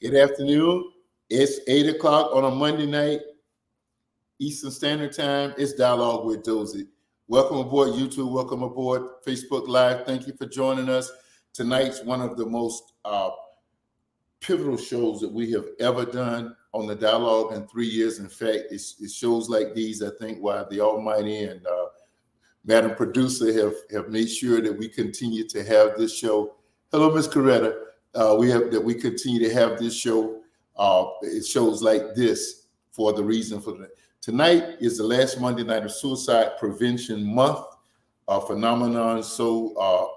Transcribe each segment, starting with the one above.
Good afternoon. It's 8 o'clock on a Monday night, Eastern Standard Time. It's Dialogue with Dozell. Welcome aboard YouTube. Welcome aboard Facebook Live. Thank you for joining us. Tonight's one of the most pivotal shows that we have ever done on the Dialogue in 3 years. In fact, it's shows like these, I think, why the Almighty and Madam Producer have made sure that we continue to have this show. Hello, Ms. Coretta. We continue to have this show. It shows like this for the reason for that. Tonight is the last Monday night of Suicide Prevention Month, a phenomenon so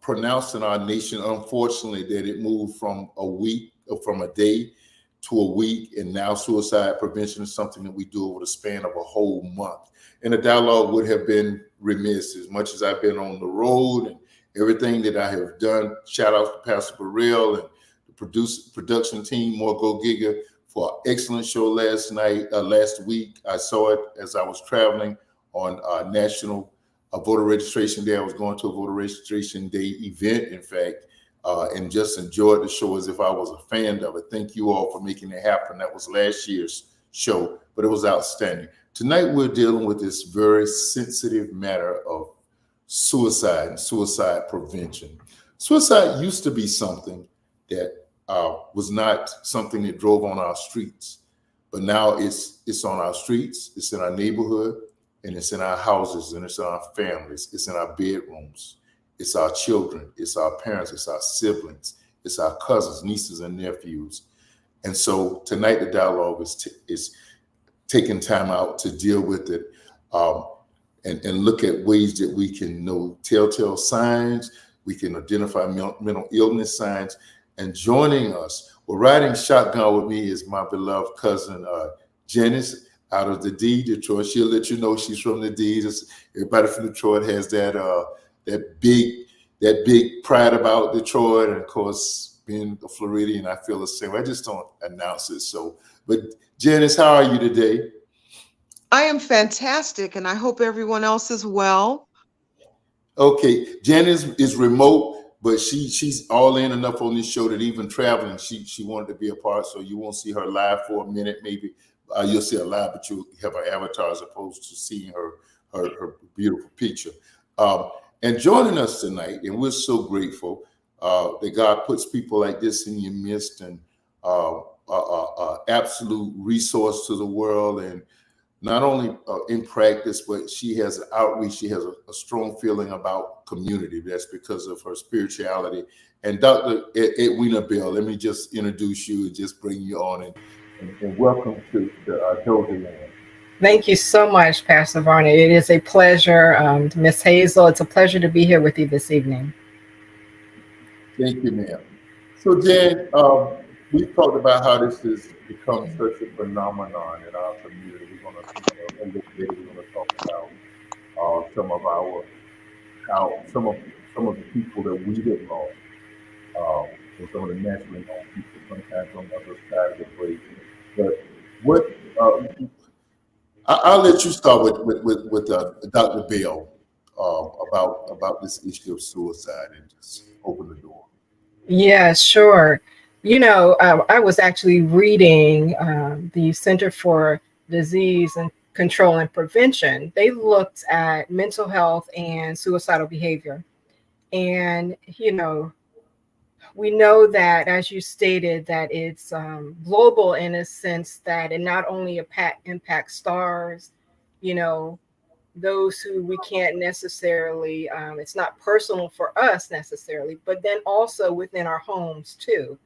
pronounced in our nation, unfortunately, that it moved from a day to a week, and now suicide prevention is something that we do over the span of a whole month. And the Dialogue would have been remiss, as much as I've been on the road and everything that I have done. Shout out to Pastor Burrell and the production team, More Go Giga, for an excellent show last week. I saw it as I was traveling on National Voter Registration Day. I was going to a Voter Registration Day event, in fact, and just enjoyed the show as if I was a fan of it. Thank you all for making it happen. That was last year's show, but it was outstanding. Tonight, we're dealing with this very sensitive matter of suicide and suicide prevention. Suicide used to be something that was not something that drove on our streets, but now it's on our streets, it's in our neighborhood, and it's in our houses, and it's in our families, it's in our bedrooms, it's our children, it's our parents, it's our siblings, it's our cousins, nieces, and nephews. And so tonight the Dialogue is taking time out to deal with it and look at ways that we can know telltale signs, we can identify mental illness signs. And joining us, riding shotgun with me is my beloved cousin, Janice, out of the D, Detroit. She'll let you know she's from the D. Everybody from Detroit has that big pride about Detroit. And of course, being a Floridian, I feel the same. I just don't announce it. But Janice, how are you today? I am fantastic, and I hope everyone else is well. Okay, Janice is remote, but she's all in enough on this show that even traveling, she wanted to be a part. So you won't see her live for a minute, maybe. You'll see her live, but you'll have her avatar as opposed to seeing her beautiful picture. And joining us tonight, and we're so grateful that God puts people like this in your midst, and absolute resource to the world, and not only in practice, but she has an outreach. She has a strong feeling about community. That's because of her spirituality. And Dr. Edwina Bell, let me just introduce you and just bring you on and welcome to the Dozell. Thank you so much, Pastor Varner. It is a pleasure. Miss Hazel, it's a pleasure to be here with you this evening. Thank you, ma'am. So, Jan, we've talked about how this has become such a phenomenon in our community. We're going to talk about some of the people that we have lost, and some of the naturally known people sometimes on the other side of the break. But I'll let you start with Dr. Bell about this issue of suicide and just open the door. Yeah, sure. I was actually reading the Center for Disease and Control and Prevention. They looked at mental health and suicidal behavior. And, we know that, as you stated, that it's global in a sense that it not only impacts stars, those who we can't necessarily, it's not personal for us necessarily, but then also within our homes too.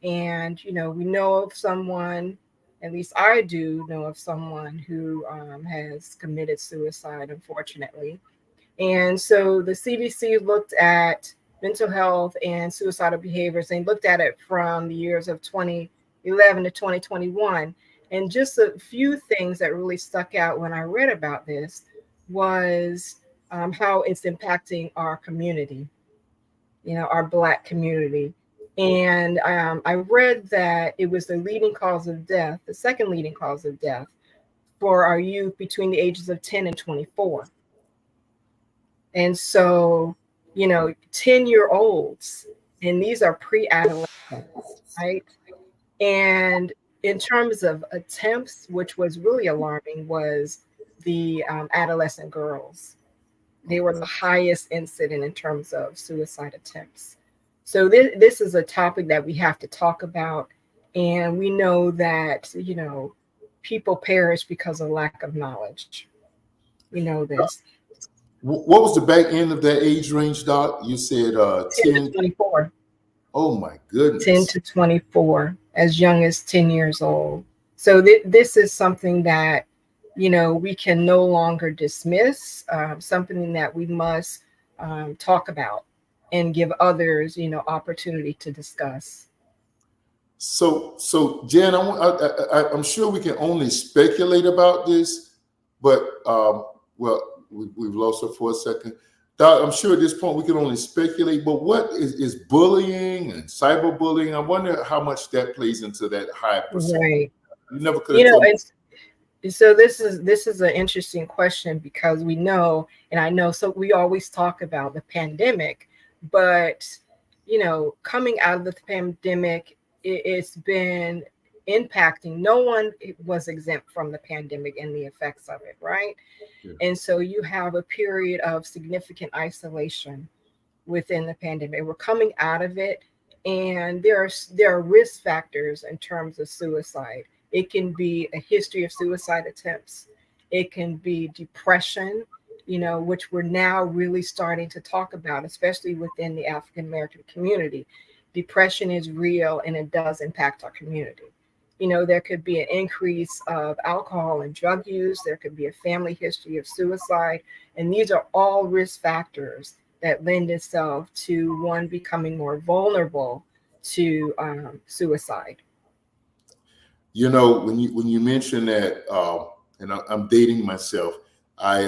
And, we know of someone, at least I do know of someone who has committed suicide, unfortunately. And so the CDC looked at mental health and suicidal behaviors, and looked at it from the years of 2011 to 2021. And just a few things that really stuck out when I read about this was how it's impacting our community, our Black community. And I read that it was the leading cause of death, the second leading cause of death for our youth between the ages of 10 and 24. And so, 10-year-olds and these are pre-adolescents, right? And in terms of attempts, which was really alarming, was the adolescent girls. They were the highest incident in terms of suicide attempts. So this is a topic that we have to talk about, and we know that people perish because of lack of knowledge. We know this. What was the back end of that age range, Doc? You said 10 to 10. 24. Oh my 10 goodness. to 24, as young as 10 years old. So this is something that, we can no longer dismiss, something that we must talk about and give others, opportunity to discuss. So Jan, I'm sure we can only speculate about this, but well, we've lost her for a second. Doc, I'm sure at this point we can only speculate, but what is bullying and cyberbullying? I wonder how much that plays into that high percentage. Right. You never could have told me. So this is an interesting question, because we know, and I know, so we always talk about the pandemic, but coming out of the pandemic, it's been impacting. No one was exempt from the pandemic and the effects of it, right? Yeah. And so you have a period of significant isolation within the pandemic. We're coming out of it, and there are risk factors in terms of suicide. It can be a history of suicide attempts. It can be depression, which we're now really starting to talk about, especially within the African American community. Depression is real, and it does impact our community. There could be an increase of alcohol and drug use. There could be a family history of suicide. And these are all risk factors that lend itself to one becoming more vulnerable to suicide. When you mention that, and I'm dating myself. I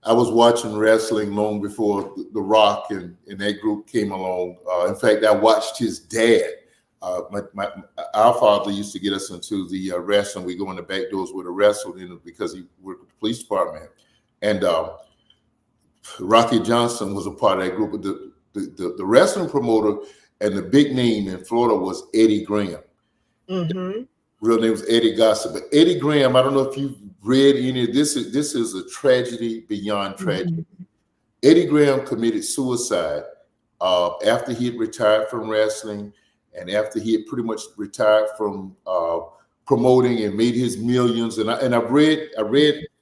was watching wrestling long before The Rock and that group came along. In fact, I watched his dad. Our father used to get us into the wrestling. We go in the back doors with a wrestle, because he worked with the police department. And Rocky Johnson was a part of that group. The wrestling promoter and the big name in Florida was Eddie Graham. Mm-hmm. Real name was Eddie Gossett. But Eddie Graham, I don't know if you've read any of this. This is a tragedy beyond tragedy. Mm-hmm. Eddie Graham committed suicide after he had retired from wrestling, and after he had pretty much retired from promoting and made his millions. And I've read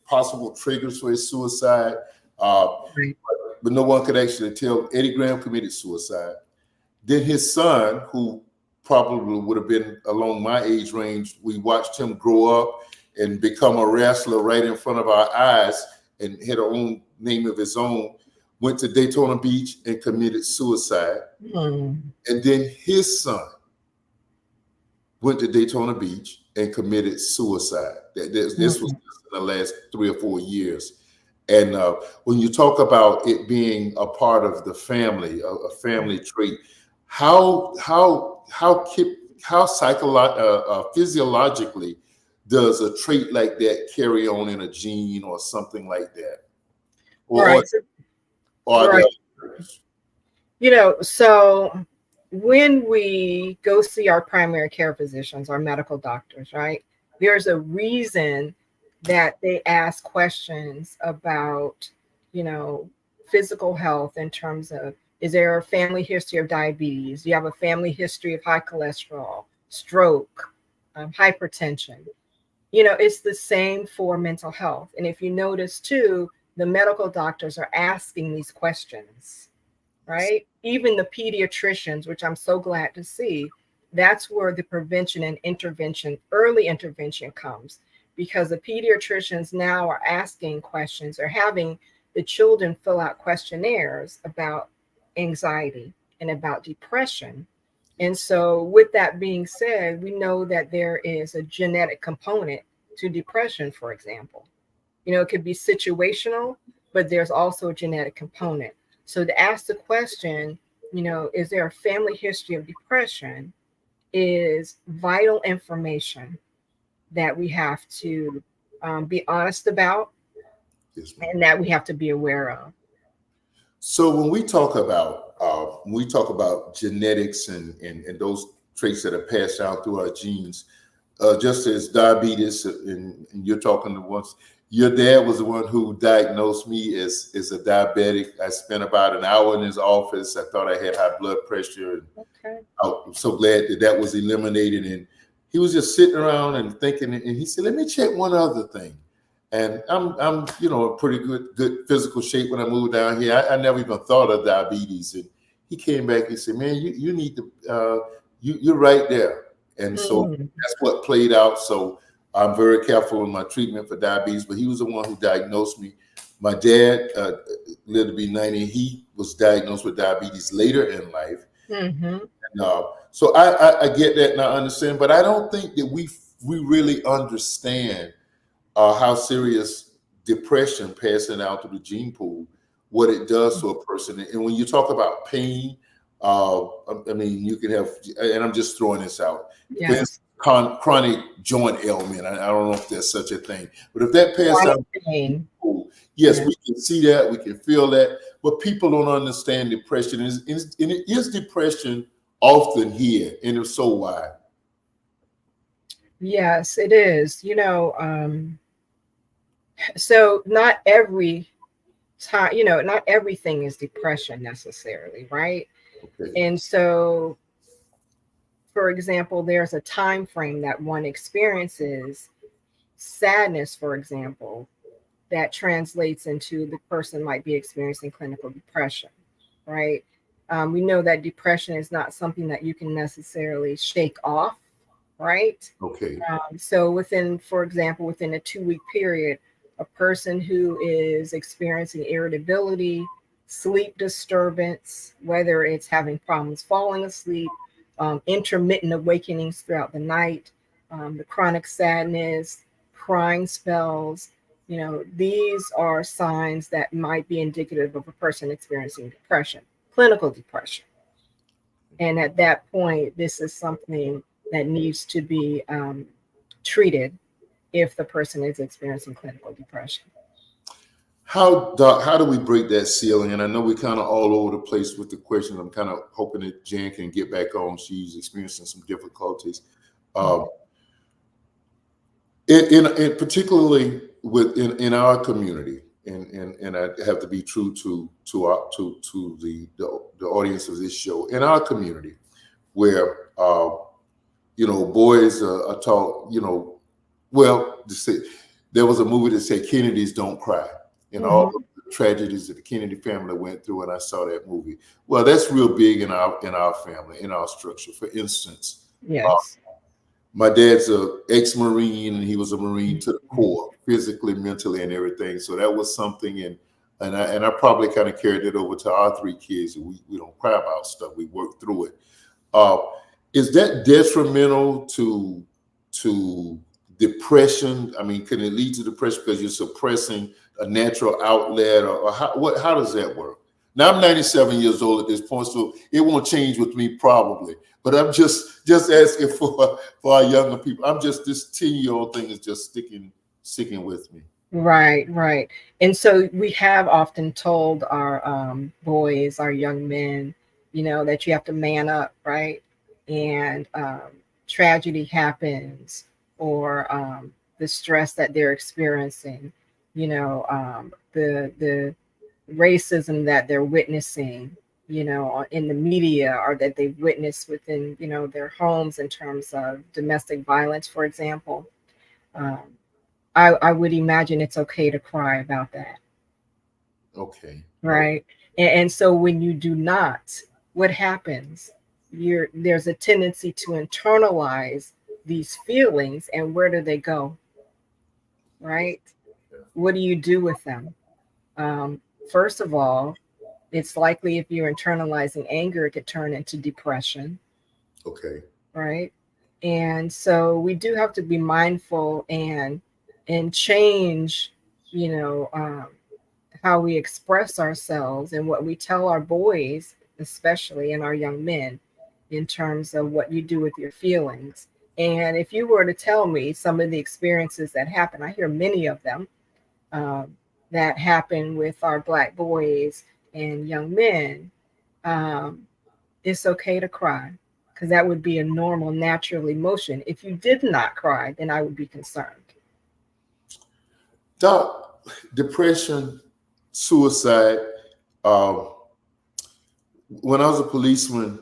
possible triggers for his suicide, Right. but no one could actually tell. Eddie Graham committed suicide. Then his son, who probably would have been along my age range, we watched him grow up and become a wrestler right in front of our eyes, and had a own name of his own, went to Daytona Beach and committed suicide. Mm. And then his son went to Daytona Beach and committed suicide. This was in the last 3 or 4 years. And when you talk about it being a part of the family, a family trait, how physiologically does a trait like that carry on in a gene or something like that? Right. Right. So when we go see our primary care physicians, our medical doctors, right, there's a reason that they ask questions about, physical health, in terms of, is there a family history of diabetes? Do you have a family history of high cholesterol, stroke, hypertension? It's the same for mental health. And if you notice too, the medical doctors are asking these questions, right? Even the pediatricians, which I'm so glad to see, that's where the prevention and intervention, early intervention comes, because the pediatricians now are asking questions, or having the children fill out questionnaires about anxiety and about depression. And so with that being said, we know that there is a genetic component to depression, for example. It could be situational, but there's also a genetic component. So to ask the question, is there a family history of depression, is vital information that we have to be honest about, and that we have to be aware of. So when we talk about when we talk about genetics and those traits that are passed down through our genes, just as diabetes, and you're talking to once, your dad was the one who diagnosed me as a diabetic. I spent about an hour in his office. I thought I had high blood pressure. Okay. I'm so glad that was eliminated. And he was just sitting around and thinking, and he said, "Let me check one other thing." And I'm in pretty good physical shape when I moved down here. I never even thought of diabetes. And he came back and said, "Man, you need to, you're right there." And so that's what played out. So I'm very careful in my treatment for diabetes, but he was the one who diagnosed me. My dad lived to be 90. He was diagnosed with diabetes later in life. And, so I get that and I understand, but I don't think that we really understand how serious depression passing out through the gene pool, what it does to a person. And when you talk about pain, I mean, you can have, and I'm just throwing this out, Yes. chronic joint ailment. I don't know if there's such a thing, but if that passes out, Pain. yes, we can see that, we can feel that, but people don't understand depression. And it is depression often here, and if so, why? Yes, it is. So not every time, not everything is depression necessarily, right? Okay. And so, for example, there's a time frame that one experiences sadness, for example, that translates into the person might be experiencing clinical depression, right? We know that depression is not something that you can necessarily shake off, right? Okay. So for example, within a 2-week period, a person who is experiencing irritability, sleep disturbance, whether it's having problems falling asleep, intermittent awakenings throughout the night, the chronic sadness, crying spells, these are signs that might be indicative of a person experiencing depression, clinical depression. And at that point, this is something that needs to be treated if the person is experiencing clinical depression. How do we break that ceiling? And I know we're kind of all over the place with the questions. I'm kind of hoping that Jan can get back on. She's experiencing some difficulties. In particularly in our community, and I have to be true to the audience of this show. In our community, where boys are taught, well, there was a movie that said Kennedys don't cry, and all of the tragedies that the Kennedy family went through, and I saw that movie. Well, that's real big in our family, in our structure. For instance, Yes. my dad's a ex-Marine, and he was a Marine to the core, physically, mentally, and everything. So that was something, and I probably kind of carried it over to our 3 kids. We don't cry about stuff. We work through it. Is that detrimental to depression? I mean, can it lead to depression because you're suppressing a natural outlet, or how does that work? Now, I'm 97 years old at this point, so it won't change with me probably. But I'm just asking for our younger people. I'm just, this 10-year-old thing is just sticking with me. Right. And so we have often told our boys, our young men, that you have to man up, right? And tragedy happens, or the stress that they're experiencing, the racism that they're witnessing, in the media, or that they've witnessed within, their homes in terms of domestic violence, for example. I would imagine it's okay to cry about that. Okay. Right. And so when you do not, what happens? There's a tendency to internalize these feelings, and where do they go? Right? What do you do with them? First of all, it's likely if you're internalizing anger, it could turn into depression. Okay. Right. And so we do have to be mindful and change, how we express ourselves and what we tell our boys, especially, and our young men, in terms of what you do with your feelings. And if you were to tell me some of the experiences that happen, I hear many of them that happen with our Black boys and young men. um, it's okay to cry, because that would be a normal, natural emotion. If you did not cry, then I would be concerned. Doc, depression, suicide. Um, when I was a policeman,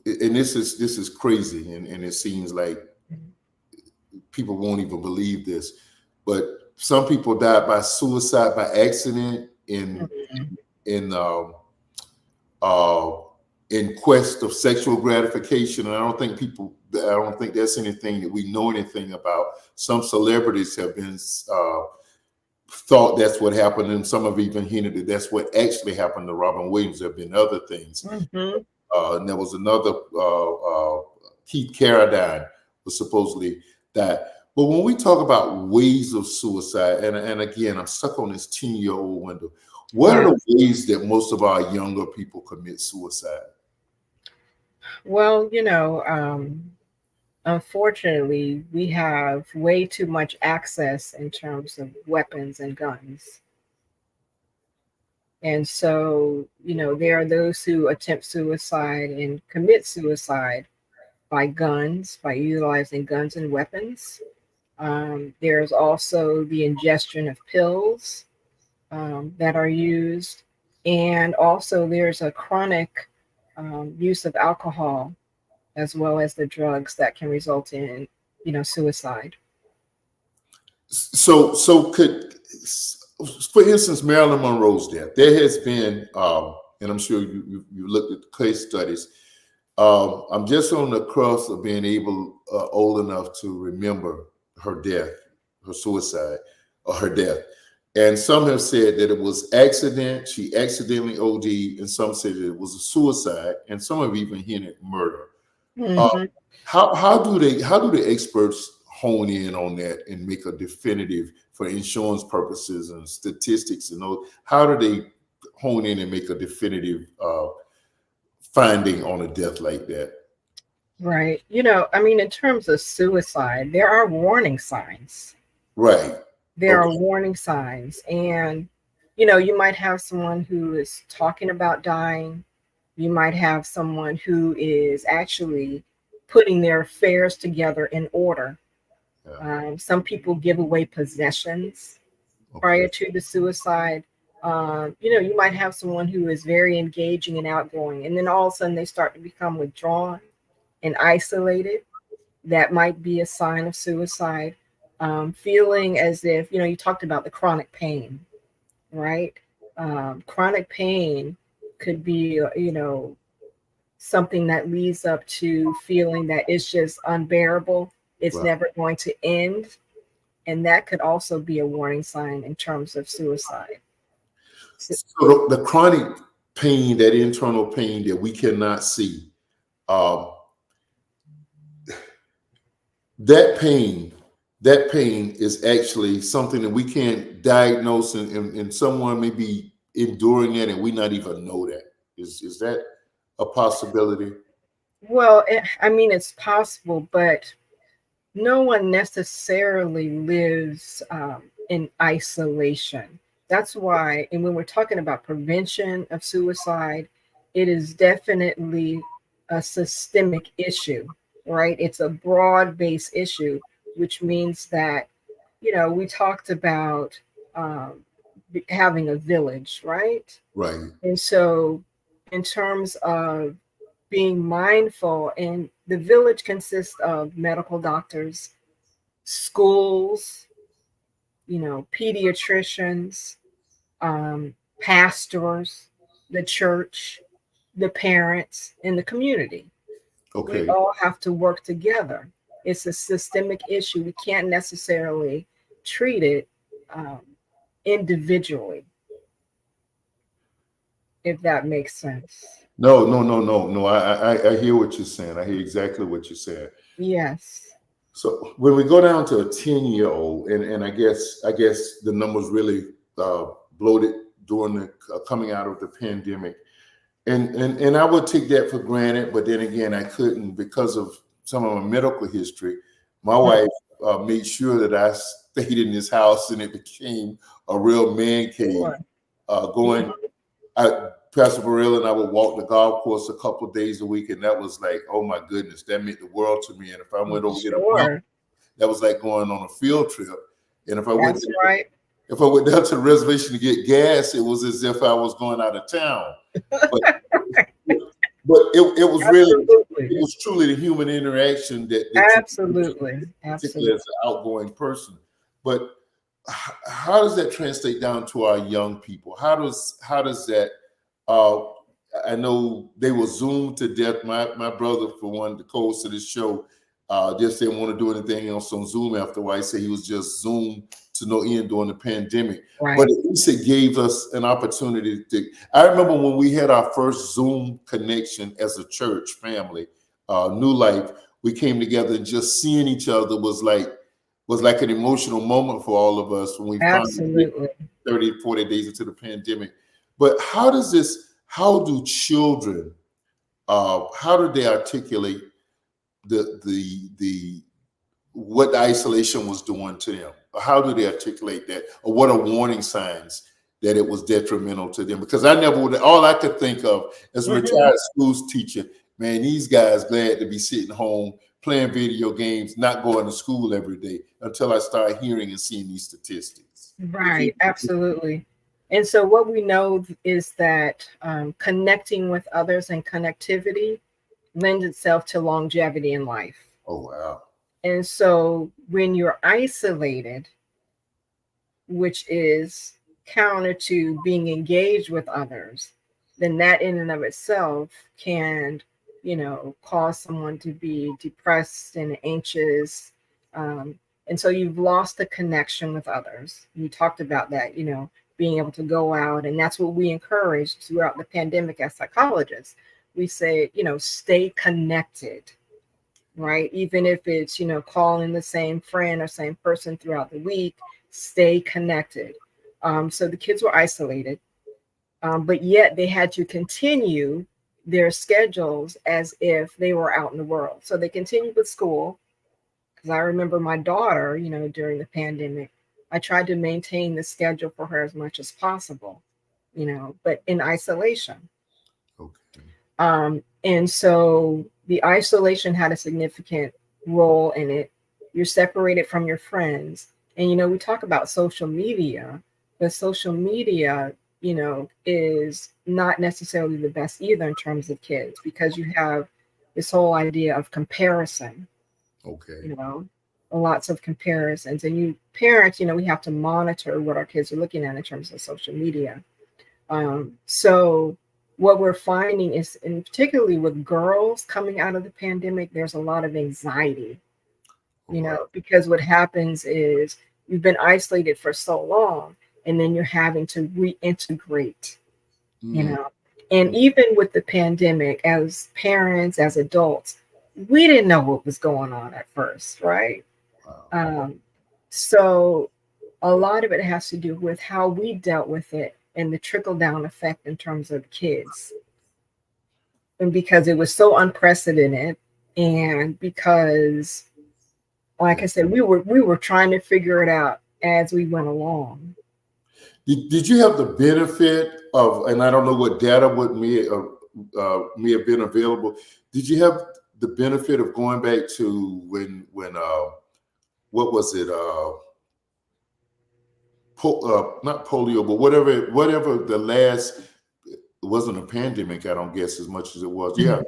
and this is crazy, and it seems like people won't even believe this, but some people died by suicide by accident Mhm. in uh, in quest of sexual gratification. And I don't think that's anything that we know anything about. Some celebrities have been thought that's what happened, and some have even hinted that that's what actually happened to Robin Williams. There have been other things. Mhm. And there was another Keith Carradine was supposedly that. But when we talk about ways of suicide, and again, I'm stuck on this 10-year-old window. What are Yeah. the ways that most of our younger people commit suicide? Well, unfortunately, we have way too much access in terms of weapons and guns. And so, there are those who attempt suicide and commit suicide by guns, by utilizing guns and weapons. There's also the ingestion of pills that are used. And also, there's a chronic use of alcohol as well as the drugs that can result in, suicide. So could, for instance, Marilyn Monroe's death. There has been, and I'm sure you looked at the case studies. I'm just on the crust of being old enough to remember her death, her suicide, or her death. And some have said that it was accident, she accidentally OD'd, and some said that it was a suicide, and some have even hinted murder. Uh, Hmm. how do the experts hone in on that and make a definitive for insurance purposes and statistics and those? How do they hone in and make a definitive finding on a death like that? Right. In terms of suicide, there are warning signs. Right. There are Okay. warning signs. And, you might have someone who is talking about dying. You might have someone who is actually putting their affairs together in order. Yeah. Some people give away possessions Okay. prior to the suicide. You might have someone who is very engaging and outgoing, and then all of a sudden they start to become withdrawn and isolated. That might be a sign of suicide. Feeling as if, you talked about the chronic pain, right? Chronic pain could be, something that leads up to feeling that it's just unbearable. It's Right. never going to end. And that could also be a warning sign in terms of suicide. So, So the chronic pain, that internal pain that we cannot see, um, that pain, that pain is actually something that we can't diagnose, and someone may be enduring it and we not even know that. Is that a possibility? well, it's possible, but no one necessarily lives in isolation. That's why, and when we're talking about prevention of suicide, it is definitely a systemic issue, right? It's a broad based issue, which means that, we talked about um, having a village, right? Right. And so, in terms of being mindful, and the village consists of medical doctors, schools, pediatricians, pastors, the church, the parents, and the community. We Okay. all have to work together. It's a systemic issue. We can't necessarily treat it um, individually, if that makes sense. No, no, no, no, no. I hear what you're saying. I hear exactly what you're saying. Yes. So when we go down to a 10-year-old, and I guess the numbers really bloated during the coming out of the pandemic, and I would take that for granted, but then again, I couldn't because of some of my medical history. My wife made sure that I stayed in this house, and it became a real man cave. Sure. Going, Mhm. I Pastor Burrell and I would walk the golf course a couple of days a week, and that was like, oh my goodness, that meant the world to me. And if I went over here to Sure. that was like going on a field trip. And if I went That's right. if I went down to the reservation to get gas, it was as if I was going out of town. But, but it was really, Absolutely. it was truly the human interaction that Absolutely. particularly as an outgoing person. But how does that translate down to our young people? How does that? I know they were Zoomed to death. My brother, for one, the co-host of this show, just didn't want to do anything else on Zoom after a while. He said he was just Zoom to no end during the pandemic. Right. But at least it gave us an opportunity to. I remember when we had our first Zoom connection as a church family, New Life. We came together, and just seeing each other was like an emotional moment for all of us when we Absolutely. finally 30, 40 days into the pandemic. But how do children, how do they articulate the what the isolation was doing to them? How do they articulate that? Or what are warning signs that it was detrimental to them? Because I never would, all I could think of as a retired schools teacher, man, these guys glad to be sitting home playing video games, not going to school every day, until I started hearing and seeing these statistics. Right. Absolutely. And so what we know is that connecting with others and connectivity lends itself to longevity in life. Oh, wow. And so when you're isolated, which is counter to being engaged with others, then that in and of itself can, cause someone to be depressed and anxious. And so you've lost the connection with others. You talked about that, being able to go out. And that's what we encourage throughout the pandemic as psychologists. We say, stay connected, right? Even if it's, calling the same friend or same person throughout the week, stay connected. So the kids were isolated, but yet they had to continue their schedules as if they were out in the world. So they continued with school. Because I remember my daughter, during the pandemic, I tried to maintain the schedule for her as much as possible, but in isolation. Okay. And so the isolation had a significant role in it. You're separated from your friends. And, we talk about social media, but social media, is not necessarily the best either in terms of kids, because you have this whole idea of comparison. Okay. Lots of comparisons. And you parents, we have to monitor what our kids are looking at in terms of social media. So what we're finding is, and particularly with girls coming out of the pandemic, there's a lot of anxiety, because what happens is you've been isolated for so long, and then you're having to reintegrate, and even with the pandemic, as parents, as adults, we didn't know what was going on at first, right? Wow. So a lot of it has to do with how we dealt with it and the trickle down effect in terms of kids. And because it was so unprecedented, and because, like I said, we were trying to figure it out as we went along. Did you have the benefit of, and I don't know what data may have been available, did you have the benefit of going back to when what was it? Not polio, but whatever the last, it wasn't a pandemic, I don't guess, as much as it was. Yeah.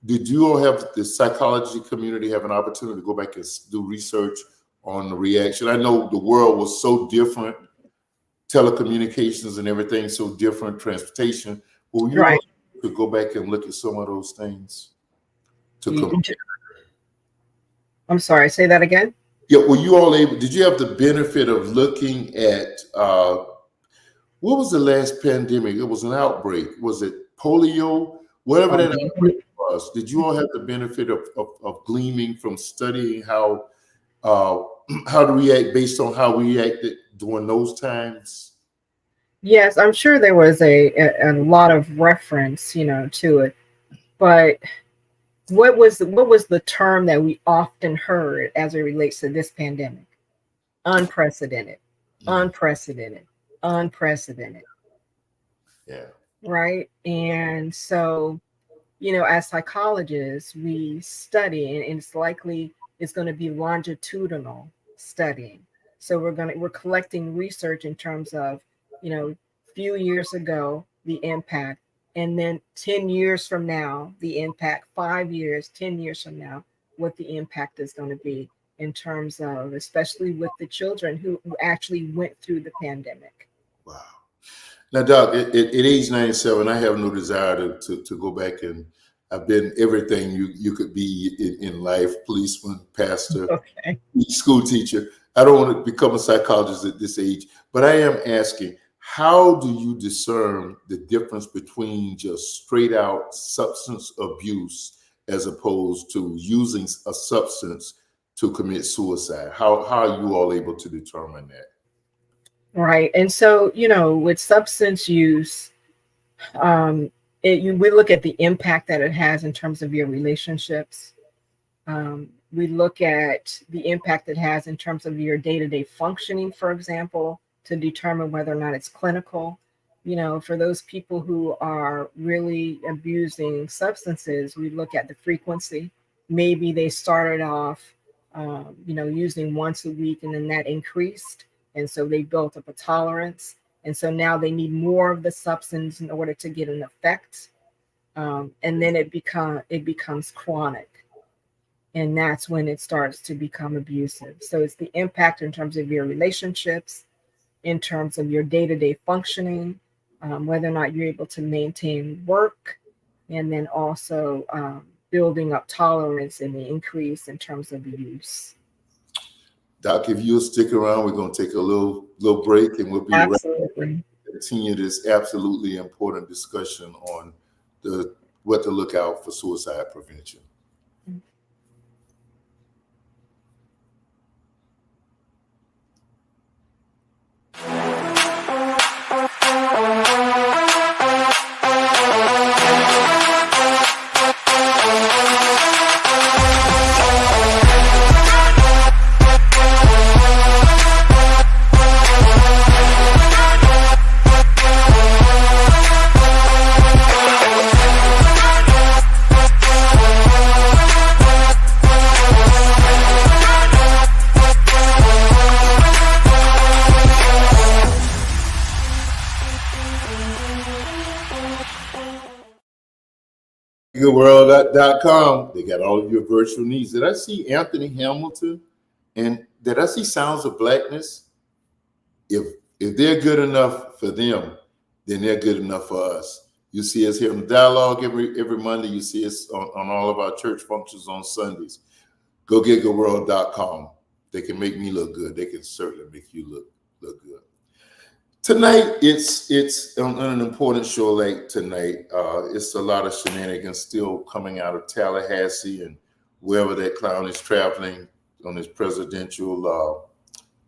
Did you all have the psychology community have an opportunity to go back and do research on the reaction? I know the world was so different, telecommunications and everything so different, transportation. Well, you all could go back and look at some of those things to compare. I'm sorry, say that again. Yeah, were you all able? Did you have the benefit of looking at what was the last pandemic? It was an outbreak. Was it polio? Whatever that outbreak was. Did you all have the benefit of gleaming from studying how to react based on how we reacted during those times? Yes, I'm sure there was a lot of reference, to it. But what was the term that we often heard as it relates to this pandemic? Unprecedented, unprecedented, unprecedented. Yeah. right? And so, you know, as psychologists, we study, and it's likely it's going to be longitudinal studying. So we're collecting research in terms of, you know, few years ago the impact, and then 10 years from now the impact, 5 years, 10 years from now, what the impact is going to be in terms of, especially with the children who actually went through the pandemic. Wow. Now, Doc, at age 97, I have no desire to go back, and I've been everything you could be in life: policeman, pastor, Okay. school teacher. I don't want to become a psychologist at this age, but I am asking, how do you discern the difference between just straight out substance abuse as opposed to using a substance to commit suicide? How are you all able to determine that? Right. And so, you know, with substance use, um, we look at the impact that it has in terms of your relationships. We look at the impact it has in terms of your day to day functioning, for example, to determine whether or not it's clinical. You know, for those people who are really abusing substances, we look at the frequency. Maybe they started off, you know, using once a week, and then that increased. And so they built up a tolerance. And so now they need more of the substance in order to get an effect. And then it becomes chronic, and that's when it starts to become abusive. So it's the impact in terms of your relationships, in terms of your day-to-day functioning, whether or not you're able to maintain work, and then also building up tolerance and the increase in terms of the use. Doc, if you'll stick around, we're going to take a little break, and we'll be right Absolutely. to continue this absolutely important discussion on what to look out for suicide prevention. Goodworld.com. They got all of your virtual needs. Did I see Anthony Hamilton? And did I see Sounds of Blackness? If they're good enough for them, then they're good enough for us. You see us here in the dialogue every Monday. You see us on all of our church functions on Sundays. Go get goodworld.com. They can make me look good. They can certainly make you look good. Tonight, it's on an important show like tonight. It's a lot of shenanigans still coming out of Tallahassee and wherever that clown is traveling on his presidential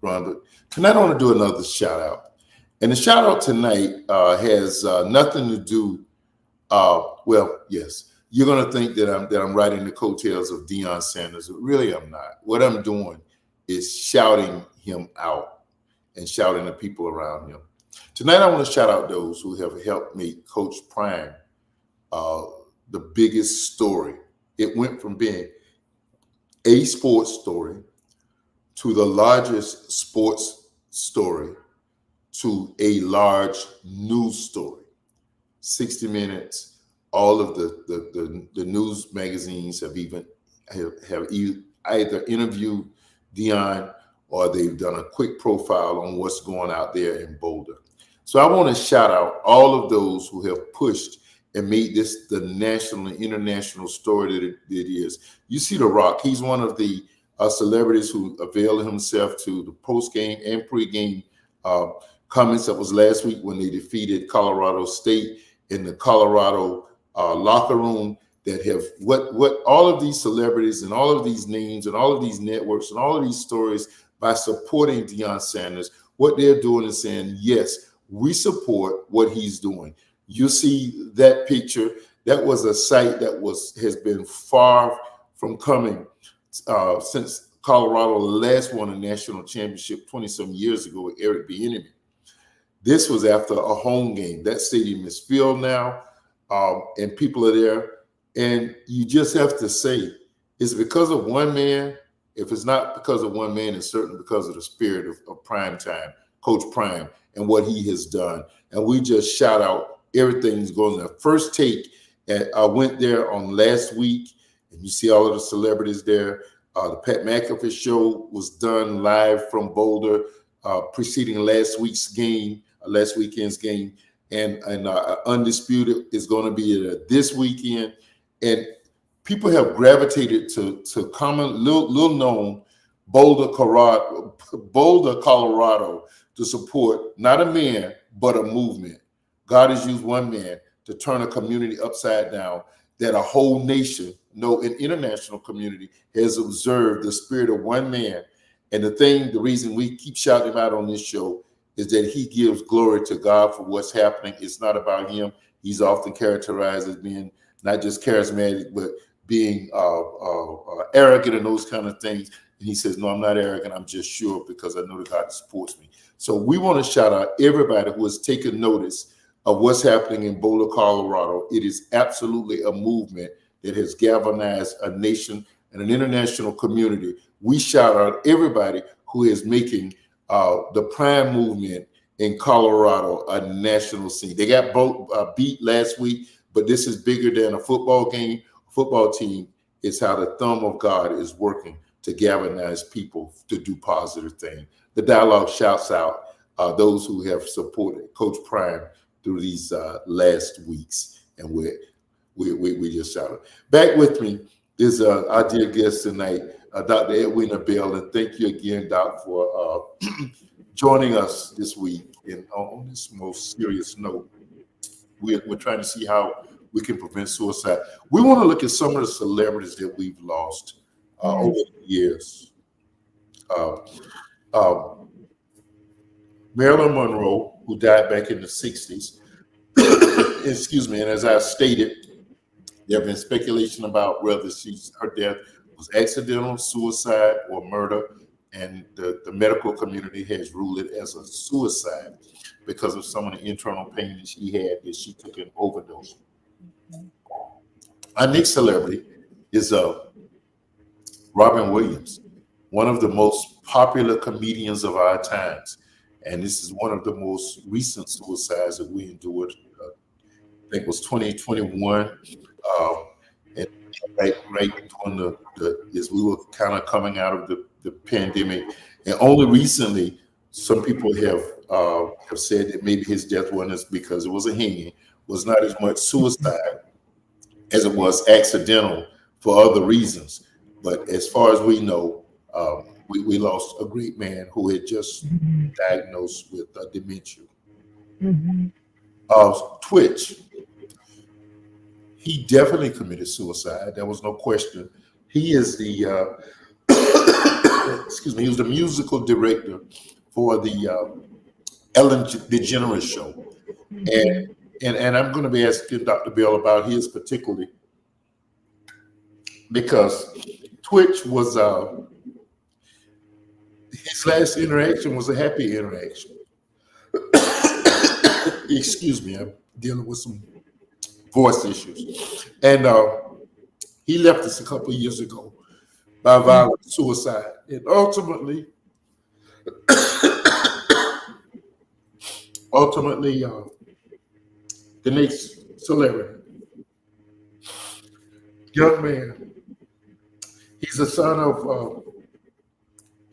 run. But tonight, I want to do another shout out. And the shout out tonight has nothing to do. Well, yes, you're going to think that I'm riding the coattails of Deion Sanders, but really I'm not. What I'm doing is shouting him out and shouting the people around him. Tonight, I want to shout out those who have helped make Coach Prime the biggest story. It went from being a sports story to the largest sports story to a large news story. 60 Minutes, all of the news magazines have either interviewed Deion or they've done a quick profile on what's going out there in Boulder. So I want to shout out all of those who have pushed and made this the national and international story that it is. You see The Rock, he's one of the celebrities who availed himself to the post-game and pre-game comments that was last week when they defeated Colorado State in the Colorado locker room, that have what all of these celebrities and all of these names and all of these networks and all of these stories, by supporting Deion Sanders, what they're doing is saying, yes, we support what he's doing. You see that picture. That was a site that has been far from coming since Colorado last won a national championship 20-some years ago with Eric Bieniemy. This was after a home game. That stadium is filled now, and people are there. And you just have to say, it's because of one man. If it's not because of one man, it's certainly because of the spirit of Prime Time, Coach Prime, and what he has done. And we just shout out everything's going there. First Take, I went there on last week, and you see all of the celebrities there. The Pat McAfee show was done live from Boulder, preceding last weekend's game, and Undisputed is going to be this weekend. And people have gravitated to common, little known Boulder, Colorado, to support not a man but a movement. God has used one man to turn a community upside down, that a whole nation, no, an international community, has observed the spirit of one man. And the reason we keep shouting him out on this show is that he gives glory to God for what's happening. It's not about him. He's often characterized as being not just charismatic, but being arrogant and those kind of things. And he says, no, I'm not arrogant. I'm just sure because I know that God supports me. So we want to shout out everybody who has taken notice of what's happening in Boulder, Colorado. It is absolutely a movement that has galvanized a nation and an international community. We shout out everybody who is making the Prime movement in Colorado a national scene. They got beat last week, but this is bigger than a football game. Football team is how the thumb of God is working to galvanize people to do positive things. The dialogue shouts out those who have supported Coach Prime through these last weeks, and we just shout out. Back with me is our dear guest tonight, Dr. Edwina Bell, and thank you again, Doc, for joining us this week. And on this most serious note, we're trying to see how we can prevent suicide. We want to look at some of the celebrities that we've lost over the years. Marilyn Monroe, who died back in the 60s, excuse me, and as I stated, there have been speculation about whether her death was accidental, suicide, or murder, and the medical community has ruled it as a suicide because of some of the internal pain that she had that she took an overdose. Our next celebrity is Robin Williams, one of the most popular comedians of our times. And this is one of the most recent suicides that we endured. I think it was 2021. And right during as we were kind of coming out of the pandemic. And only recently, some people have said that maybe his death wasn't because it was a hanging, was not as much suicide as it was accidental for other reasons. But as far as we know, we lost a great man who had just diagnosed with dementia. Twitch, he definitely committed suicide. There was no question. He is the excuse me. He was the musical director for the Ellen DeGeneres show, and I'm going to be asking Dr. Bell about his particularly because Twitch was his last interaction was a happy interaction. Excuse me, I'm dealing with some voice issues. And he left us a couple of years ago by violent suicide. And ultimately, the next celebrity, young man, he's the son of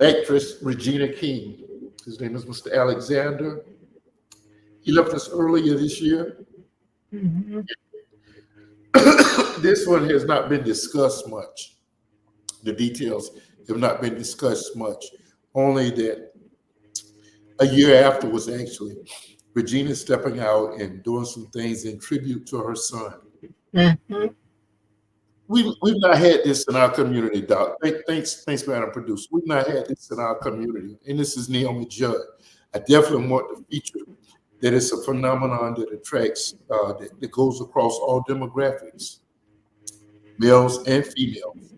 actress Regina King. His name is Mr. Alexander. He left us earlier this year. This one has not been discussed much. The details have not been discussed much. Only that a year afterwards, actually, Regina stepping out and doing some things in tribute to her son. We've not had this in our community, Doc. Thanks, Madam Producer. We've not had this in our community. And this is Naomi Judd. I definitely want to feature that it's a phenomenon that attracts, that goes across all demographics, males and females.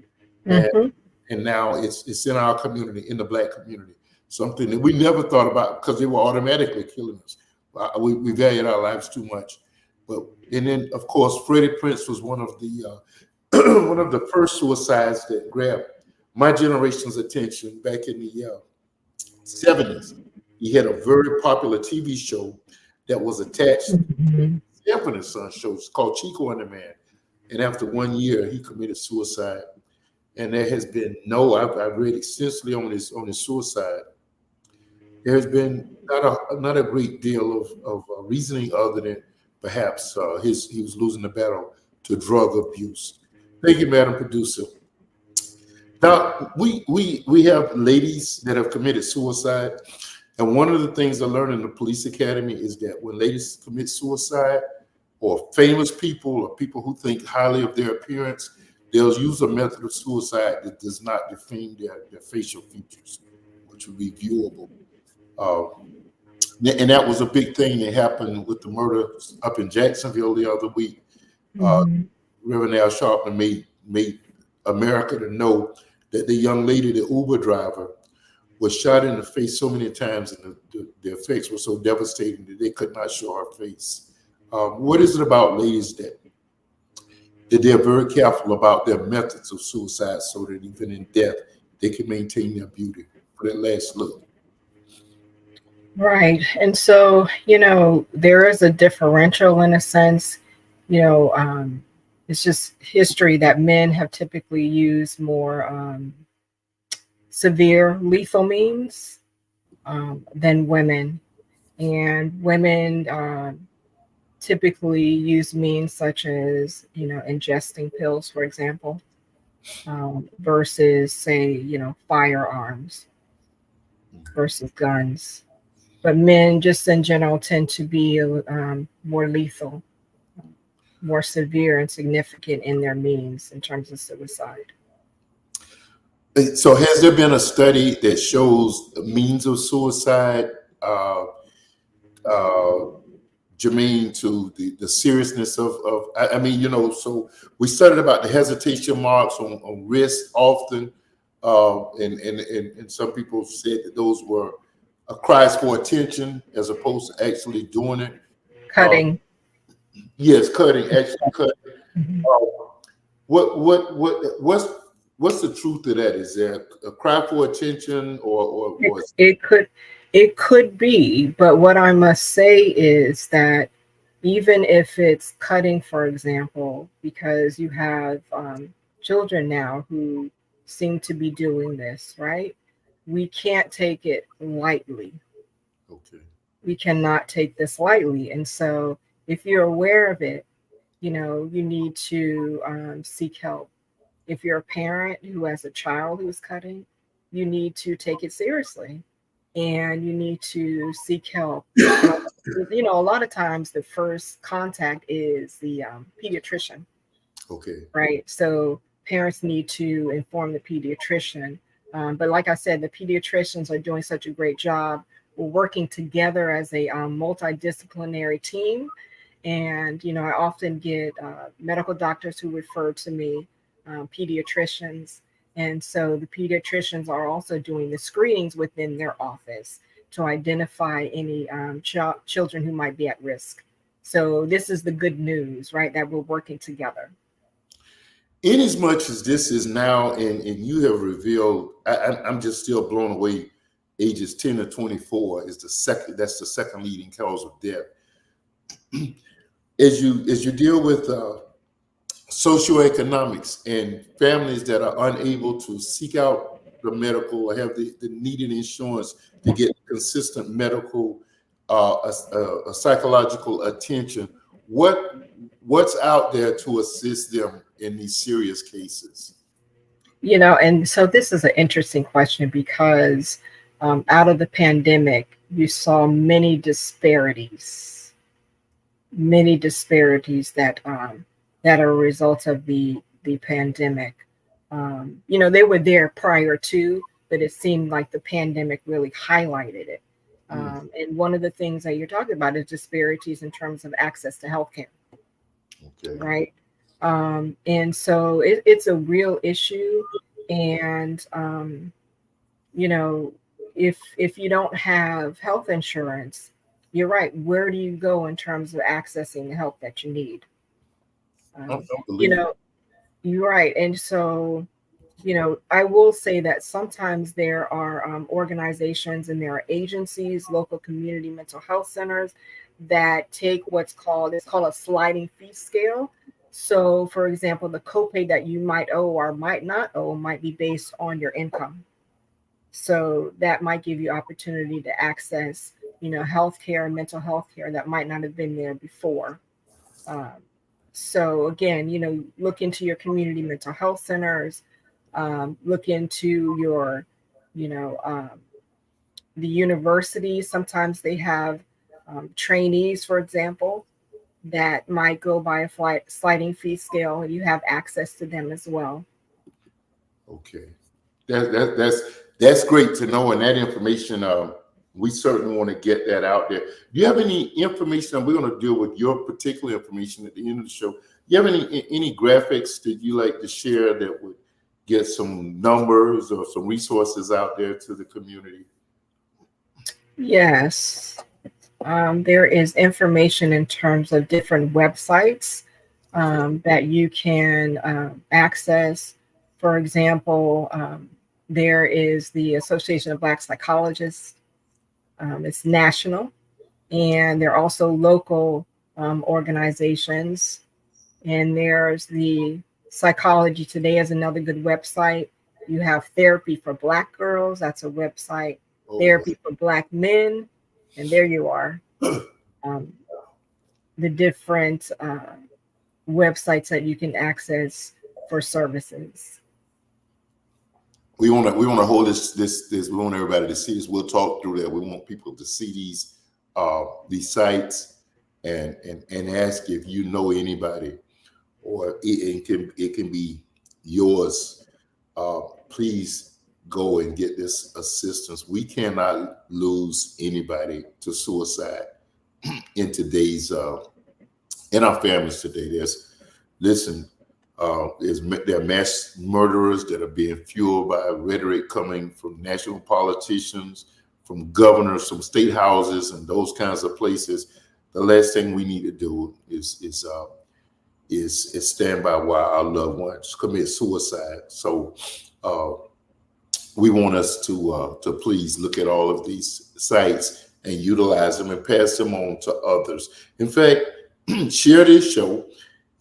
And now it's in our community, in the Black community, something that we never thought about because they were automatically killing us. We valued our lives too much. But and then of course Freddie Prinze was one of the one of the first suicides that grabbed my generation's attention back in the 70s. He had a very popular TV show that was attached to Mhm. Sanford and Son shows called Chico and the Man. And after 1 year, he committed suicide. And there has been I've read extensively on his suicide. There has been not a great deal of reasoning other than perhaps he was losing the battle to drug abuse. Thank you, Madam Producer. Now we have ladies that have committed suicide, and one of the things I learned in the police academy is that when ladies commit suicide, or famous people, or people who think highly of their appearance, they'll use a method of suicide that does not defame their facial features, which would be viewable. Uh, and that was a big thing that happened with the murder up in Jacksonville the other week. Uh, Mhm. Reverend Al Sharpton made America to know that the young lady, the Uber driver, was shot in the face so many times, and the effects were so devastating that they could not show her face. What is it about ladies that they're very careful about their methods of suicide so that even in death, they can maintain their beauty for that last look? Right. And so, there is a differential in a sense, you know, um, it's just history that men have typically used more severe lethal means than women. And women typically use means such as, ingesting pills, for example, versus, say, firearms versus guns. But men, just in general, tend to be more lethal, more severe, and significant in their means in terms of suicide. So, has there been a study that shows the means of suicide uh, uh, germane to the seriousness of I mean, so we studied about the hesitation marks on wrist often, and some people said that those were cries for attention as opposed to actually doing it. Uh, Cutting. yes, cutting, actually cutting. Mhm. Uh, what's the truth of that? Is there a cry for attention It, or it could be, but what I must say is that even if it's cutting, for example, because you have children now who seem to be doing this, right? We can't take it lightly. okay? We cannot take this lightly. And so, if you're aware of it, you need to seek help. If you're a parent who has a child who's cutting, you need to take it seriously and you need to seek help. And a lot of times the first contact is the pediatrician, Okay. right? So parents need to inform the pediatrician. But like I said, the pediatricians are doing such a great job. We're working together as a multidisciplinary team. And, I often get medical doctors who refer to me, pediatricians. And so the pediatricians are also doing the screenings within their office to identify any children who might be at risk. So this is the good news, right? That we're working together. In as much as this is now, and you have revealed, I'm just still blown away. Ages 10 to 24 is the second. That's the second leading cause of death. As you deal with socioeconomics and families that are unable to seek out the medical or have the needed insurance to get consistent medical, psychological attention, what's out there to assist them in these serious cases? And so this is an interesting question because out of the pandemic, you saw many disparities that are a result of the pandemic. They were there prior to, but it seemed like the pandemic really highlighted it. Mm, And one of the things that you're talking about is disparities in terms of access to healthcare, okay. right? And so it's a real issue. And you know, if you don't have health insurance, you're right. Where do you go in terms of accessing the help that you need? I Um, don't you believe it. know, you're right. And so, I will say that sometimes there are organizations and there are agencies, local community mental health centers that take it's called a sliding fee scale. So, for example, the copay that you might owe or might not owe might be based on your income. So that might give you opportunity to access, healthcare and mental health care that might not have been there before. Um, so again, look into your community mental health centers, look into your, you know, the universities. Sometimes they have trainees, for example, that might go by a sliding fee scale, and you have access to them as well. Okay, that's great to know, and that information, we certainly want to get that out there. Do you have any information? And we're going to deal with your particular information at the end of the show. Do you have any graphics that you like to share that would get some numbers or some resources out there to the community? Yes. There is information in terms of different websites Okay. that you can access. For example, there is the Association of Black Psychologists. It's national, and there are also local organizations. And there's the Psychology Today is another good website. You have Therapy for Black Girls. That's a website. Oh, Therapy for Black Men, and there you are. wow. Um, the different websites that you can access for services. We want to hold this. We want everybody to see this. We'll talk through that. We want people to see these sites and ask if you know anybody, or it can be yours. Please go and get this assistance. We cannot lose anybody to suicide in today's in our families today. Listen, there are mass murderers that are being fueled by rhetoric coming from national politicians, from governors, from state houses, and those kinds of places. The last thing we need to do is stand by while our loved ones commit suicide. So uh, we want us to please look at all of these sites and utilize them and pass them on to others. In fact, share this show,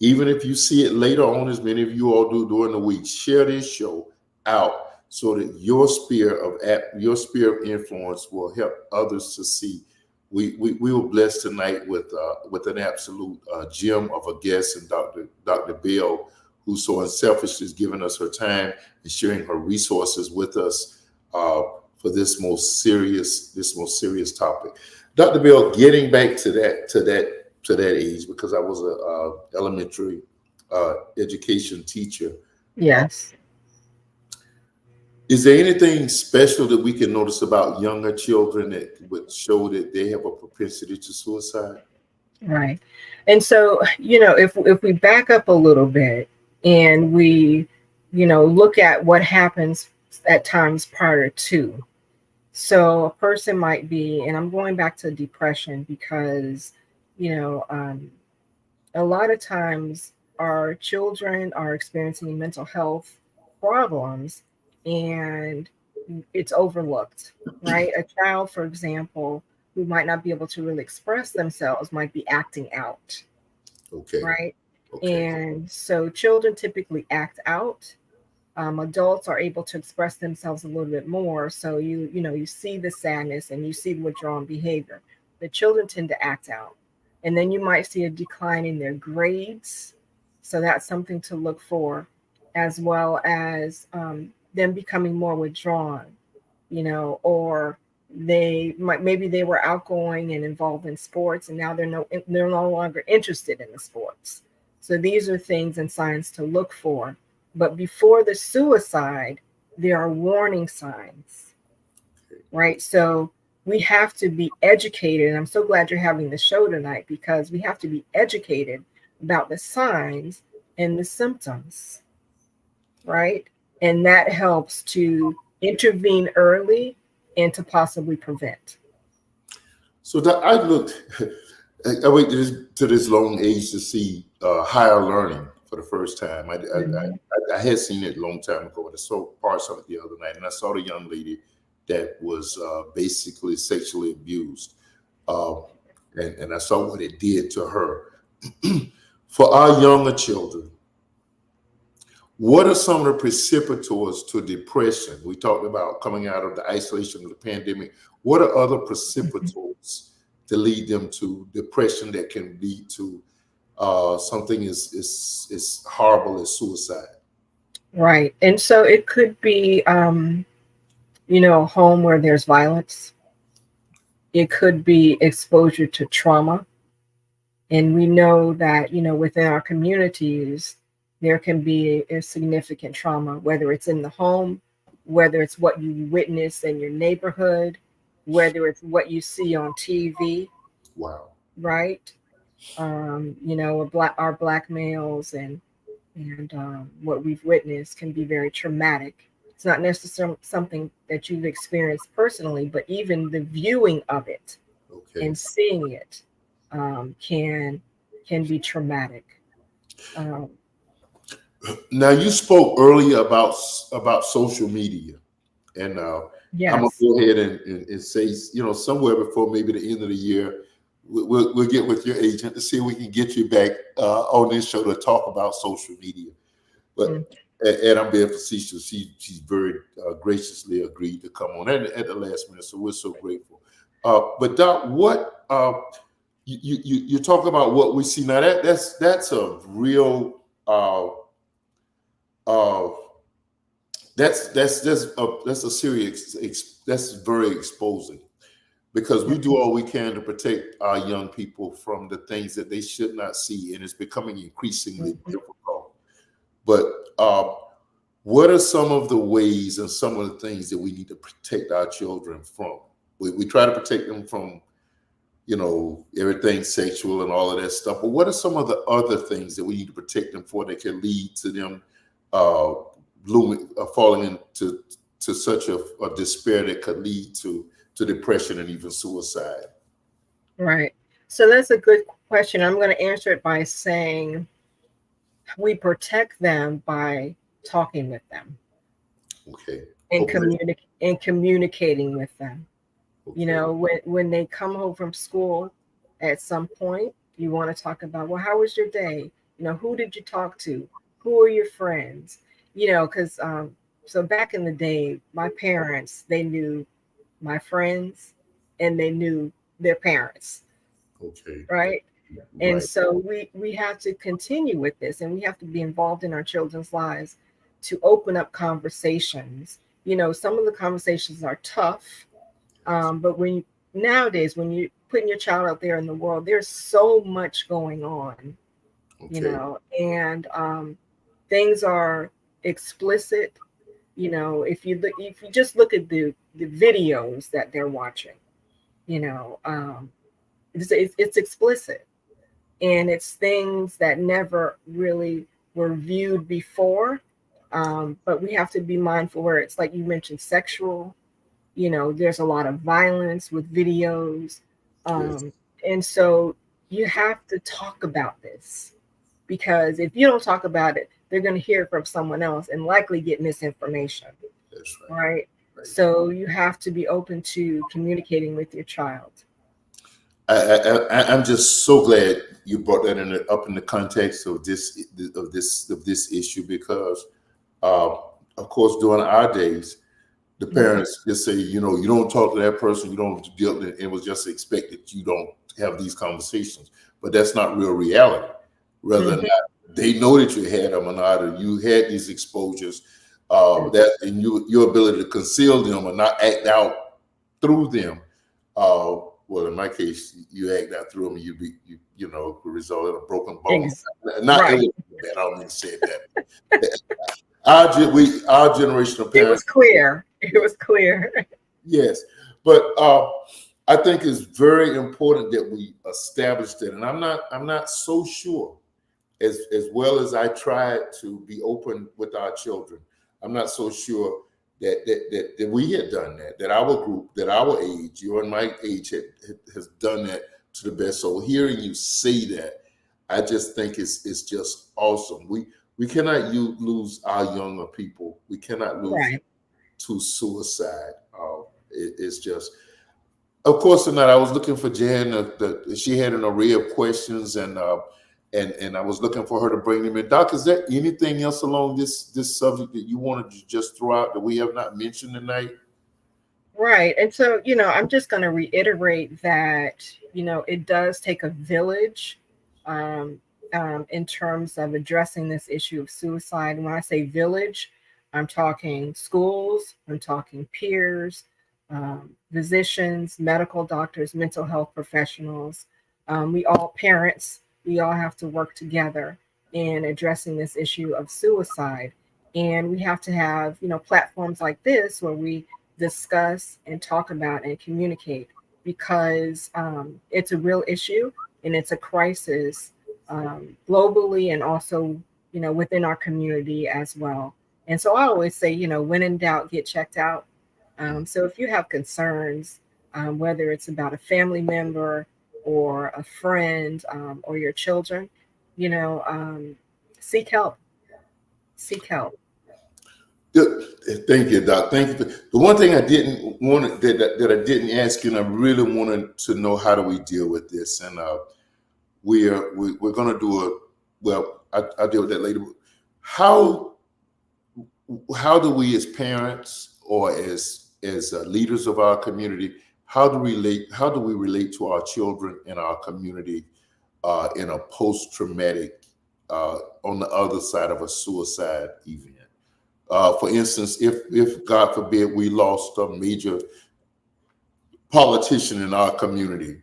even if you see it later on, as many of you all do during the week. Share this show out so that your sphere of influence will help others to see. We were blessed tonight with an absolute gem of a guest, and Dr. Bell, who's so unselfish, is giving us her time and sharing her resources with us for this most serious topic. Dr. Bell, getting back to that age, because I was a elementary education teacher. Yes. Is there anything special that we can notice about younger children that would show that they have a propensity to suicide? Right. And so, if we back up a little bit and we, look at what happens at times prior to. So a person might be, and I'm going back to depression because, you know, um, a lot of times our children are experiencing mental health problems and it's overlooked, right? A child, for example, who might not be able to really express themselves might be acting out, Okay. right? Okay. And so children typically act out. Adults are able to express themselves a little bit more. So you see the sadness and you see the withdrawn behavior. The children tend to act out. And then you might see a decline in their grades. So that's something to look for, as well as them becoming more withdrawn, or maybe they were outgoing and involved in sports and now they're no longer interested in the sports. So these are things and signs to look for. But before the suicide, there are warning signs, right? So we have to be educated. And I'm so glad you're having the show tonight because we have to be educated about the signs and the symptoms, right? And that helps to intervene early and to possibly prevent. So that I looked, I waited to this long age to see higher learning for the first time. Mhm. I had seen it a long time ago, but I saw parts of it the other night, and I saw the young lady that was basically sexually abused, um, and I saw what it did to her. For our younger children, what are some of the precipitors to depression? We talked about coming out of the isolation of the pandemic. What are other Mhm. precipitors to lead them to depression that can lead to something as horrible as suicide? Right. And so it could be, a home where there's violence. It could be exposure to trauma. And we know that, within our communities, there can be a significant trauma, whether it's in the home, whether it's what you witness in your neighborhood, whether it's what you see on TV, Wow. right? Our black males and what we've witnessed can be very traumatic. It's not necessarily something that you've experienced personally, but even the viewing of it Okay. and seeing it can be traumatic. Um, Now you spoke earlier about social media, and I'm gonna yes. go ahead and say, somewhere before maybe the end of the year, we'll get with your agent to see if we can get you back on this show to talk about social media. Mm. But and I'm being facetious. She's very graciously agreed to come on at the last minute, so we're so grateful. But Doc, what you talk about what we see now? That's a real uh, that's a serious that's very exposing because we do all we can to protect our young people from the things that they should not see, and it's becoming increasingly Mhm. difficult. But what are some of the ways and some of the things that we need to protect our children from? We try to protect them from, everything sexual and all of that stuff. But what are some of the other things that we need to protect them for that can lead to them uh, falling into such a despair that could lead to depression and even suicide? Right. So that's a good question. I'm going to answer it by saying we protect them by talking with them Okay. and Open it. communicating with them. Okay. When they come home from school, at some point, you want to talk about, well, how was your day? Who did you talk to? Who are your friends? Because so back in the day, my parents, they knew my friends and they knew their parents, Okay. right? And Right. so we have to continue with this, and we have to be involved in our children's lives to open up conversations. Some of the conversations are tough, but nowadays, when you putting your child out there in the world, there's so much going on, Okay. and things are explicit. If you just look at the videos that they're watching, it's explicit, and it's things that never really were viewed before. But we have to be mindful where it's like you mentioned, sexual. There's a lot of violence with videos. Yes. And so you have to talk about this, because if you don't talk about it, they're going to hear it from someone else and likely get misinformation, That's right. right? Right. So you have to be open to communicating with your child. I'm just so glad you brought that up in the context of this issue because, uh, of course, during our days, the Mhm. parents just say, you don't talk to that person, you don't deal with it. It was just expected you don't have these conversations, but that's not real reality. Whether or Mhm. not they know that you had them or not, or you had these exposures, Mhm. that and your ability to conceal them or not act out through them. Well, in my case, you act out through them, and could result in a broken bone. Not Right. ill, I don't mean to say that. Our generation of It parents, was clear. It was clear. yes, but I think it's very important that we establish that, and I'm not so sure as well as I try to be open with our children. I'm not so sure that we had done that our group, that our age, your and my age has done that to the best. So hearing you say that, I just think it's just awesome. We cannot lose our younger people. We cannot lose Right. to suicide. It's just, of course, tonight I was looking for Jan. She had an array of questions, and I was looking for her to bring them in. Doc, is there anything else along this subject that you wanted to just throw out that we have not mentioned tonight? Right. And so, I'm just going to reiterate that, it does take a village um, in terms of addressing this issue of suicide. And when I say village, I'm talking schools, I'm talking peers, physicians, medical doctors, mental health professionals. We all, parents, we all have to work together in addressing this issue of suicide. And we have to have, platforms like this where we discuss and talk about and communicate, because it's a real issue and it's a crisis globally, and also within our community as well. And so I always say, when in doubt, get checked out. So if you have concerns, whether it's about a family member or a friend, or your children, seek help. Seek help. Thank you, Doc. Thank you. The one thing I didn't want that I didn't ask you, and I really wanted to know, how do we deal with this? And we're going to do I'll deal with that later. How do we, as parents or as leaders of our community, how do we relate to our children in our community in a post-traumatic on the other side of a suicide event? For instance, if God forbid we lost a major politician in our community,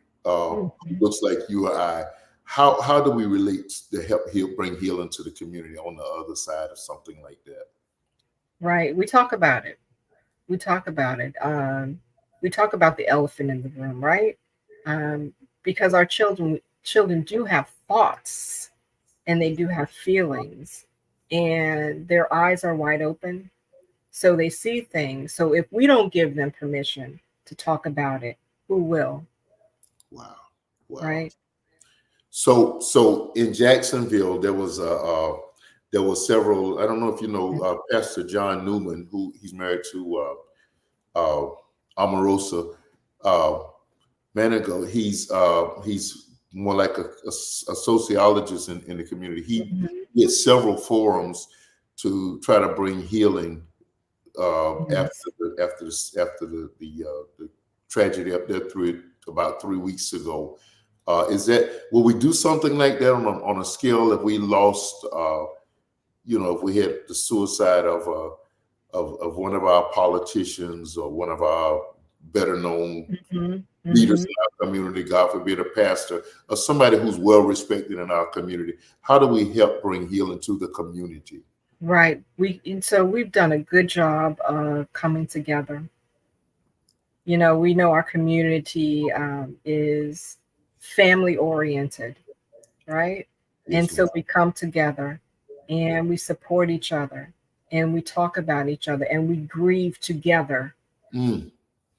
looks like you or I, how do we relate to help bring healing to the community on the other side of something like that? Right. We talk about it. We talk about it. We talk about the elephant in the room, right? Because our children do have thoughts, and they do have feelings, and their eyes are wide open, so they see things. So if we don't give them permission to talk about it, who will? Wow. Right. So in Jacksonville, there was several. I don't know if you know Pastor John Newman, who he's married to Omarosa Manigo. He's more like a sociologist in the community. He had several forums to try to bring healing after the tragedy up there about 3 weeks ago. Will we do something like that on a scale if we lost, if we had the suicide of one of our politicians or one of our better known leaders in our community, God forbid, a pastor or somebody who's well respected in our community? How do we help bring healing to the community? Right. We've done a good job of coming together. We know our community is family oriented, right? And so we come together and we support each other and we talk about each other and we grieve together.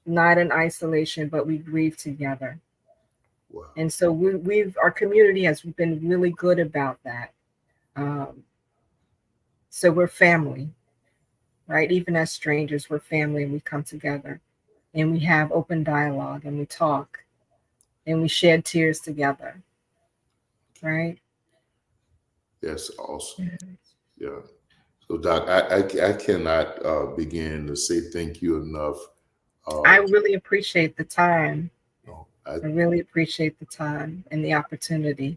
Not in isolation, but we grieve together. Wow. And so our community has been really good about that. So we're family, right? Even as strangers, we're family, and we come together and we have open dialogue and we talk and we shed tears together, right? That's awesome. Yeah. So Doc, I cannot begin to say thank you enough. I really appreciate the time. I really appreciate the time and the opportunity.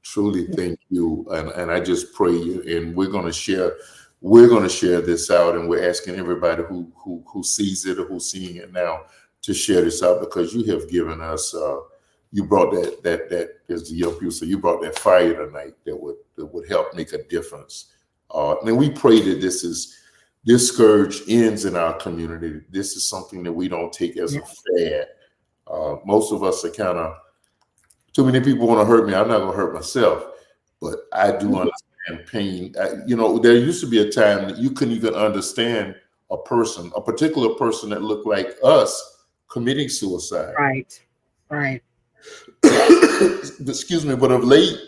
Truly, thank you, and I just pray you. And we're going to share this out, and we're asking everybody who sees it or who's seeing it now to share this out, because you have given us. You brought that as the young people say, you brought that fire tonight that would help make a difference. And we pray that this scourge ends in our community. This is something that we don't take as a fad. Most of us are kind of, too many people want to hurt me. I'm not going to hurt myself, but I do understand pain. There used to be a time that you couldn't even understand a person, a particular person that looked like us committing suicide. Right. Right. Excuse me, but of late,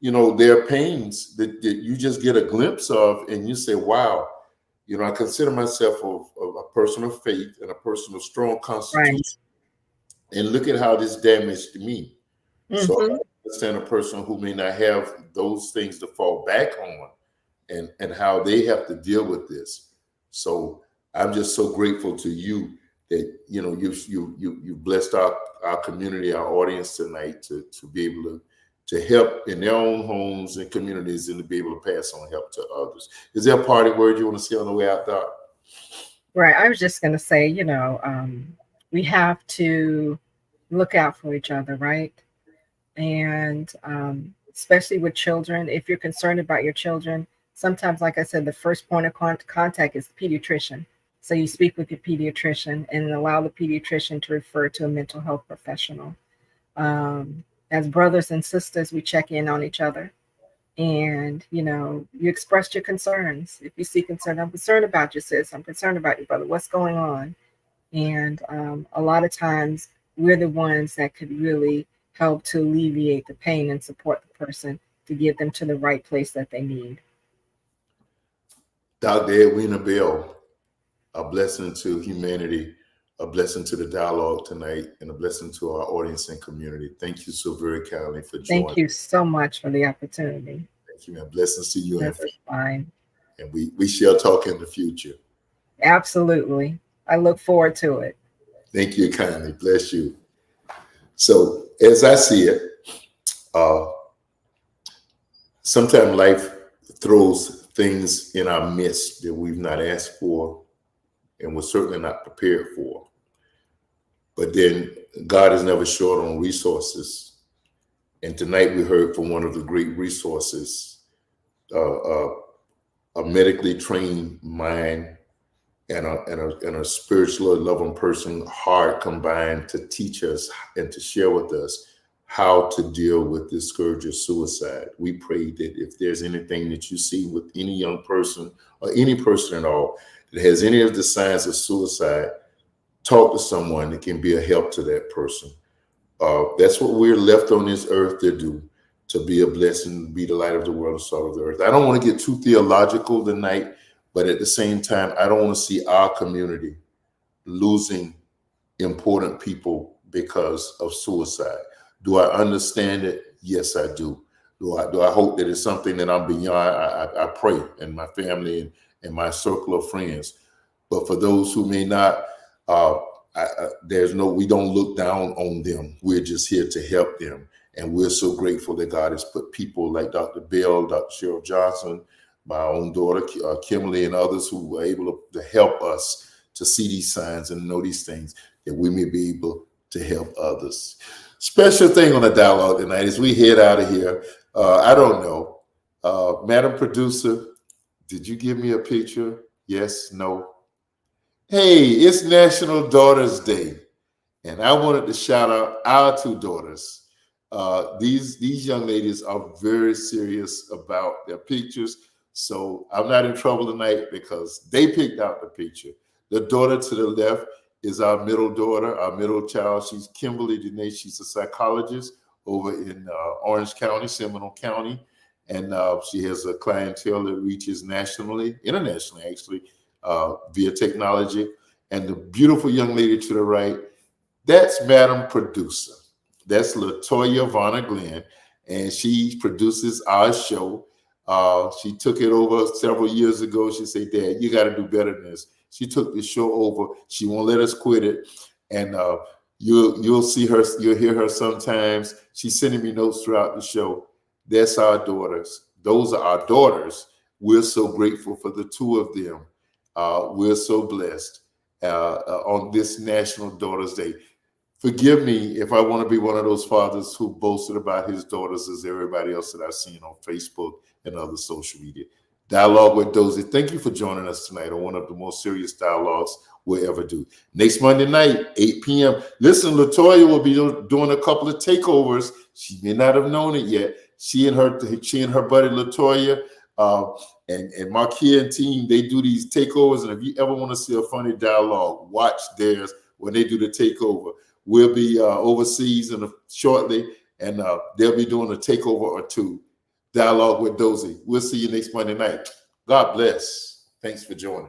there are pains that you just get a glimpse of, and you say, wow, I consider myself a person of faith and a person of strong constitution. Right. And look at how this damaged me. So I Mhm. understand a person who may not have those things to fall back on, and how they have to deal with this. So I'm just so grateful to you that you blessed our community, our audience tonight to be able to help in their own homes and communities, and to be able to pass on help to others. Is there a party word you want to say on the way out, Doc? Right. I was just going to say, we have to look out for each other, right? And especially with children, if you're concerned about your children, sometimes, like I said, the first point of contact is the pediatrician. So you speak with your pediatrician and allow the pediatrician to refer to a mental health professional. As brothers and sisters, we check in on each other. And, you express your concerns. If you see concern, I'm concerned about you, sis. I'm concerned about you, brother. What's going on? And a lot of times we're the ones that could really help to alleviate the pain and support the person to get them to the right place that they need. Dr. Edwina Bell, a blessing to humanity, a blessing to the dialogue tonight, and a blessing to our audience and community. Thank you so very kindly for joining. Thank you so much for the opportunity. Thank you, man. Blessings to you. This is fine. And we shall talk in the future. Absolutely. I look forward to it. Thank you kindly. Bless you. So as I see it, sometimes life throws things in our midst that we've not asked for and we're certainly not prepared for. But then God is never short on resources. And tonight we heard from one of the great resources, a medically trained mind and a spiritually loving person, heart combined, to teach us and to share with us how to deal with this scourge of suicide. We pray that if there's anything that you see with any young person or any person at all that has any of the signs of suicide, talk to someone that can be a help to that person. That's what we're left on this earth to do, to be a blessing, be the light of the world, the salt of the earth. I don't want to get too theological tonight, but at the same time, I don't want to see our community losing important people because of suicide. Do I understand it? Yes, I do. Do I hope that it's something that I'm beyond? I pray, and my family and my circle of friends. But for those who may not, we don't look down on them. We're just here to help them. And we're so grateful that God has put people like Dr. Bell, Dr. Cheryl Johnson, my own daughter, Kimberly, and others who were able to help us to see these signs and know these things, that we may be able to help others. Special thing on the dialogue tonight as we head out of here. I don't know. Madam Producer, did you give me a picture? Yes, no? Hey, it's National Daughters Day. And I wanted to shout out our two daughters. These young ladies are very serious about their pictures. So I'm not in trouble tonight because they picked out the picture. The daughter to the left is our middle daughter, our middle child. She's Kimberly Dene. She's a psychologist over in Orange County, Seminole County. And she has a clientele that reaches nationally, internationally, actually, via technology. And the beautiful young lady to the right, that's Madam Producer. That's Latoya Varner Glenn, and she produces our show. She took it over several years ago. She said, Dad, you got to do better than this. She took the show over. She won't let us quit it. And you'll see her, you'll hear her sometimes. She's sending me notes throughout the show. That's our daughters. Those are our daughters. We're so grateful for the two of them. We're so blessed on this National Daughters Day. Forgive me if I want to be one of those fathers who boasted about his daughters as everybody else that I've seen on Facebook and other social media. Dialogue with Dozell. Thank you for joining us tonight on one of the most serious dialogues we'll ever do. Next Monday night, 8 p.m. Listen, Latoya will be doing a couple of takeovers. She may not have known it yet. She and her buddy Latoya And Marquia and team, they do these takeovers. And if you ever want to see a funny dialogue, watch theirs when they do the takeover. We'll be overseas shortly, and they'll be doing a takeover or two. Dialogue with Dozell. We'll see you next Monday night. God bless. Thanks for joining.